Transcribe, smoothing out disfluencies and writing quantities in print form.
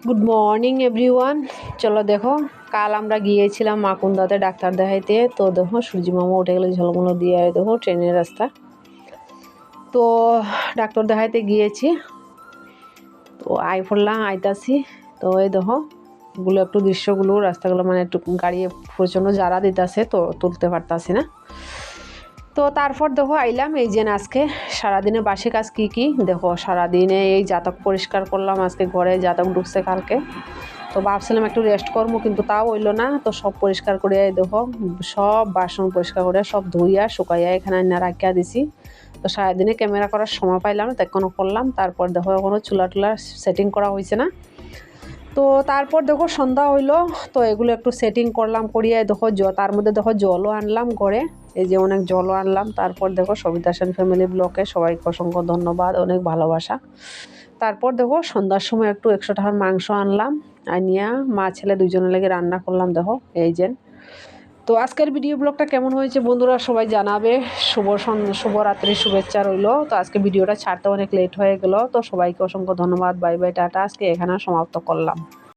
Good morning everyone. চলো দেখো, কাল আমরা গিয়েছিলাম মাকুন্দাতে ডাক্তার দেখাইতে। তো দেখো সূর্যি মামা উঠে গেলে ঝলমলো দিয়ে দেখো ট্রেনের রাস্তা। তো ডাক্তার দেখাইতে গিয়েছি, তো পড়লাম আইতাছি। তো এই দেখো গুলো একটু দৃশ্যগুলো রাস্তাগুলো মানে একটু গাড়ি প্রচণ্ড জারা দিতেছে, তো তুলতে পারতাছি না। তো তারপর দেখো আইলাম এই যে আজকে সারাদিনে বাসি কাজ কি দেখো, সারাদিনে এই জাতক পরিষ্কার করলাম। আজকে ঘরে জাতক ঢুকছে কালকে, তো ভাবছিলাম একটু রেস্ট করবো, কিন্তু তাও হইলো না। তো সব পরিষ্কার করে দেখো, সব বাসন পরিষ্কার করে সব ধুইয়া শুকাইয়া এখানে না রাখিয়া দিছি। তো সারাদিনে ক্যামেরা করার সময় পাইলাম না, তাই কোনো করলাম। তারপর দেখো এখনও চুলা টুলা সেটিং করা হয়েছে না। তো তারপর দেখো সন্ধ্যা হইলো, তো এগুলো একটু সেটিং করলাম, করিয়ে দেখো তার মধ্যে দেখো জলও আনলাম ঘরে, এই যে অনেক জলও আনলাম। তারপর দেখো সবিতা সেন ফ্যামিলি ব্লকে সবাইকে অসংখ্য ধন্যবাদ, অনেক ভালোবাসা। তারপর দেখো সন্ধ্যার সময় একটু 100 টাকার মাংস আনলাম, আনিয়া মা ছেলে দুজনে লেগে রান্না করলাম দেখো এই যে। তো আজকের ভিডিও ব্লগটা কেমন হয়েছে বন্ধুরা সবাই জানাবে। শুভরাত্রির শুভেচ্ছা রইলো। তো আজকে ভিডিওটা ছাড়তে অনেক লেট হয়ে গেল, তো সবাইকে অসংখ্য ধন্যবাদ। Bye bye, tata. আজকে এখানে সমাপ্ত করলাম।